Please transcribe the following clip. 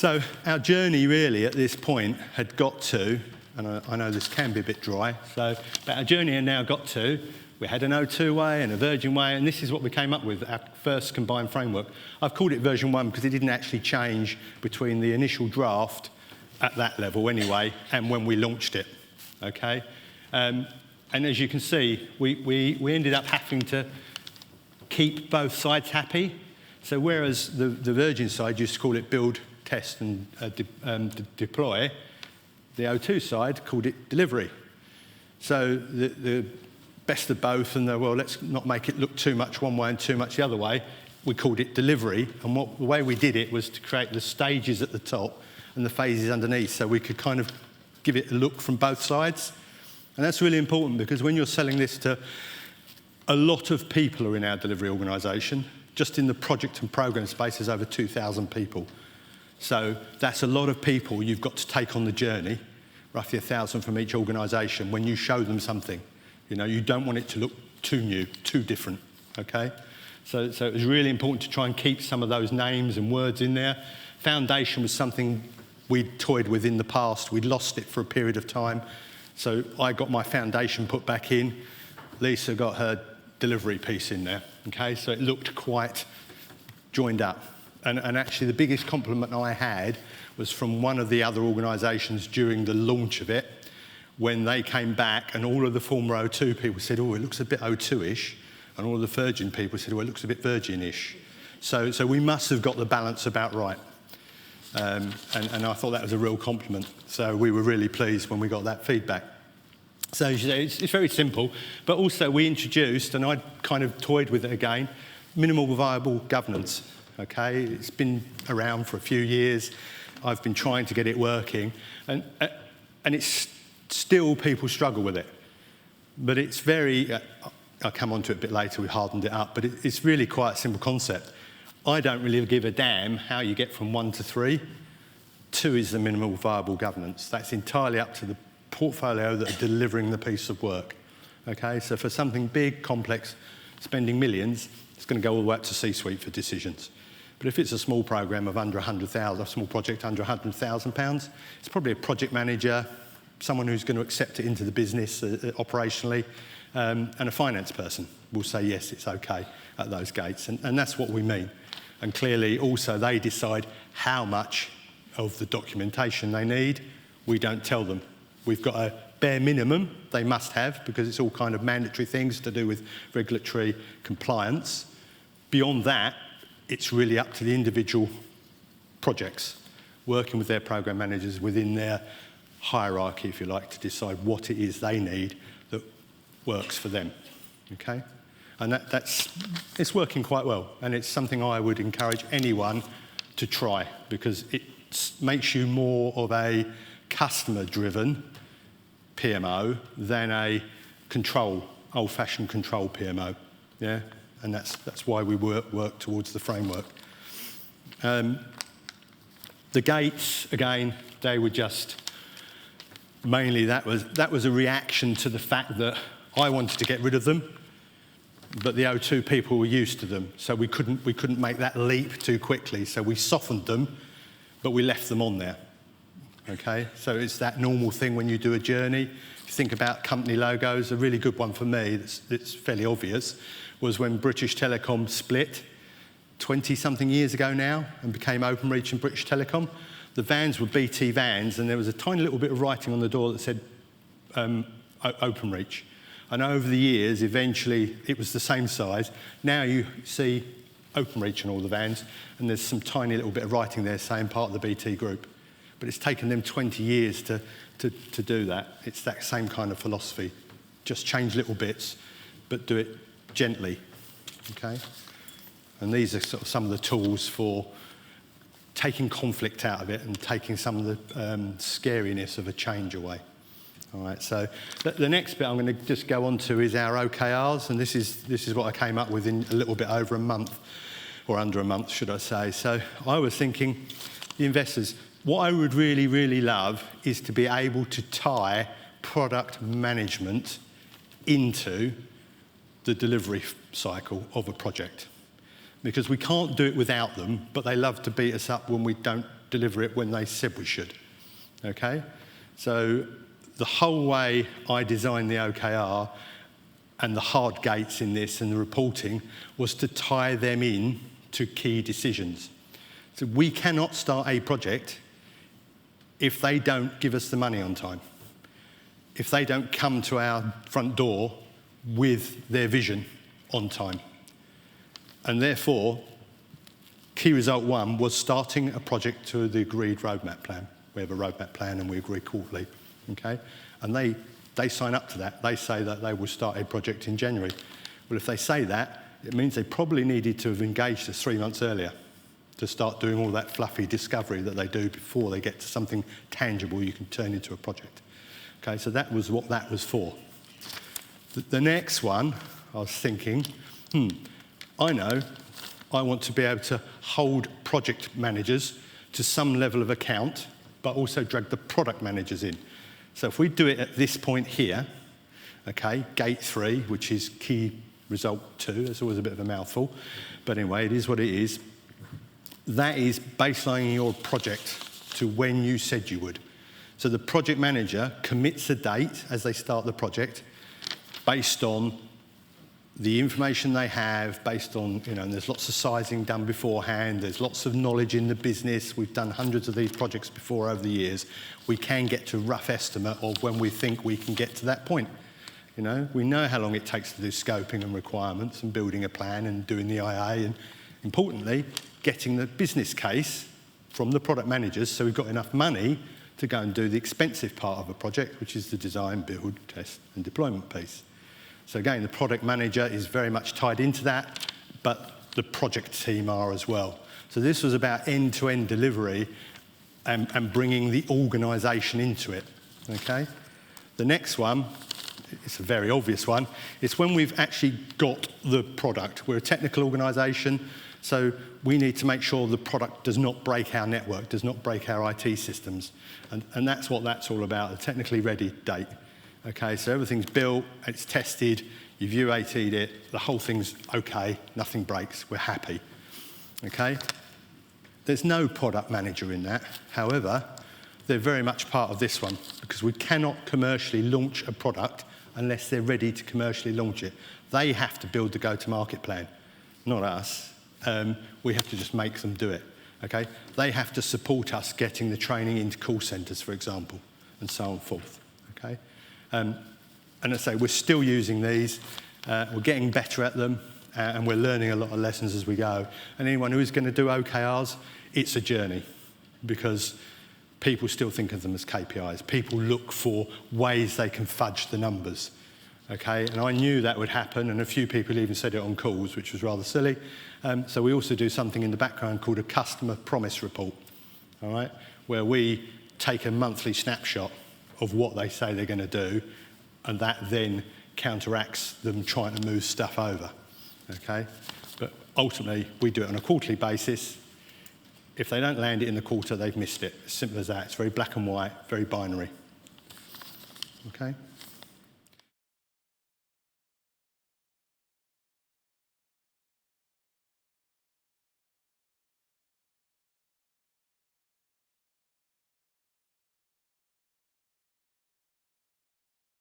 So our journey really at this point had got to, and I know this can be a bit dry, but our journey had now got to, we had an O2 way and a Virgin way, and this is what we came up with, our first combined framework. I've called it version 1 because it didn't actually change between the initial draft at that level anyway and when we launched it, okay? And as you can see, we ended up having to keep both sides happy. So whereas the Virgin side used to call it build, test and deploy, the O2 side called it delivery. So the best of both, and well, let's not make it look too much one way and too much the other way, we called it delivery. And the way we did it was to create the stages at the top and the phases underneath, so we could kind of give it a look from both sides. And that's really important because when you're selling this to a lot of people are in our delivery organisation, just in the project and programme space there's over 2,000 people. So that's a lot of people you've got to take on the journey, roughly 1,000 from each organisation, when you show them something. You know, you don't want it to look too new, too different, okay? So it was really important to try and keep some of those names and words in there. Foundation was something we'd toyed with in the past. We'd lost it for a period of time. So I got my foundation put back in. Lisa got her delivery piece in there, okay? So it looked quite joined up. And actually the biggest compliment I had was from one of the other organisations during the launch of it, when they came back and all of the former O2 people said, oh, it looks a bit O2-ish, and all of the Virgin people said, well, it looks a bit Virgin-ish. So we must have got the balance about right. And I thought that was a real compliment. So we were really pleased when we got that feedback. So it's very simple, but also we introduced, and I kind of toyed with it again, minimal viable governance. Okay, it's been around for a few years. I've been trying to get it working, and it's still people struggle with it. But it's very, I'll come on to it a bit later, we hardened it up, but it's really quite a simple concept. I don't really give a damn how you get from 1 to 3. 2 is the minimal viable governance. That's entirely up to the portfolio that are delivering the piece of work. Okay, so for something big, complex, spending millions, it's going to go all the way up to C-suite for decisions. But if it's a small program of under 100,000, a small project under £100,000, it's probably a project manager, someone who's going to accept it into the business operationally, and a finance person will say, yes, it's okay at those gates. And that's what we mean. And clearly, also, they decide how much of the documentation they need. We don't tell them. We've got a bare minimum they must have because it's all kind of mandatory things to do with regulatory compliance. Beyond that, it's really up to the individual projects, working with their program managers within their hierarchy, if you like, to decide what it is they need that works for them, okay? And it's working quite well, and it's something I would encourage anyone to try because it makes you more of a customer-driven PMO than a old-fashioned control PMO, yeah? And that's why we work towards the framework. The gates, again, they were just mainly that was a reaction to the fact that I wanted to get rid of them, but the O2 people were used to them, so we couldn't make that leap too quickly. So we softened them, but we left them on there. Okay, so it's that normal thing when you do a journey. If you think about company logos, a really good one for me that's fairly obvious was when British Telecom split 20-something years ago now and became Openreach and British Telecom. The vans were BT vans, and there was a tiny little bit of writing on the door that said Openreach. And over the years, eventually, it was the same size. Now you see Openreach on all the vans, and there's some tiny little bit of writing there saying part of the BT group. But it's taken them 20 years to do that. It's that same kind of philosophy. Just change little bits, but do it gently, okay? And these are sort of some of the tools for taking conflict out of it and taking some of the scariness of a change away. All right, so the next bit I'm going to just go on to is our OKRs, and this is what I came up with in a little bit over a month, or under a month, should I say. So I was thinking, the investors, what I would really, really love is to be able to tie product management into the delivery cycle of a project. Because we can't do it without them, but they love to beat us up when we don't deliver it when they said we should, okay? So the whole way I designed the OKR and the hard gates in this and the reporting was to tie them in to key decisions. So we cannot start a project if they don't give us the money on time, if they don't come to our front door with their vision on time. And therefore, key result one was starting a project to the agreed roadmap plan. We have a roadmap plan and we agree quarterly, okay? And they sign up to that. They say that they will start a project in January. Well, if they say that, it means they probably needed to have engaged us 3 months earlier to start doing all that fluffy discovery that they do before they get to something tangible you can turn into a project. Okay, so that was what that was for. The next one, I was thinking, I know I want to be able to hold project managers to some level of account, but also drag the product managers in. So if we do it at this point here, okay, gate 3, which is key result 2, it's always a bit of a mouthful, but anyway, it is what it is. That is baselining your project to when you said you would. So the project manager commits a date as they start the project based on the information they have, based on, and there's lots of sizing done beforehand, there's lots of knowledge in the business, we've done hundreds of these projects before over the years, we can get to a rough estimate of when we think we can get to that point. We know how long it takes to do scoping and requirements and building a plan and doing the IA and, importantly, getting the business case from the product managers so we've got enough money to go and do the expensive part of a project, which is the design, build, test and deployment piece. So again, the product manager is very much tied into that, but the project team are as well. So this was about end-to-end delivery and bringing the organisation into it, okay? The next one, it's a very obvious one, it's when we've actually got the product. We're a technical organisation, so we need to make sure the product does not break our network, does not break our IT systems. And that's what that's all about, the technically ready date. Okay, so everything's built, it's tested, you've UAT'd it, the whole thing's okay, nothing breaks, we're happy. Okay? There's no product manager in that. However, they're very much part of this one because we cannot commercially launch a product unless they're ready to commercially launch it. They have to build the go-to-market plan, not us. We have to just make them do it. Okay? They have to support us getting the training into call centres, for example, and so on and forth. Okay? And I say, we're still using these, we're getting better at them, and we're learning a lot of lessons as we go. And anyone who is going to do OKRs, it's a journey, because people still think of them as KPIs. People look for ways they can fudge the numbers, okay? And I knew that would happen, and a few people even said it on calls, which was rather silly. So we also do something in the background called a customer promise report, all right? Where we take a monthly snapshot of what they say they're going to do, and that then counteracts them trying to move stuff over, okay? But ultimately, we do it on a quarterly basis. If they don't land it in the quarter, they've missed it. As simple as that. It's very black and white, very binary, okay?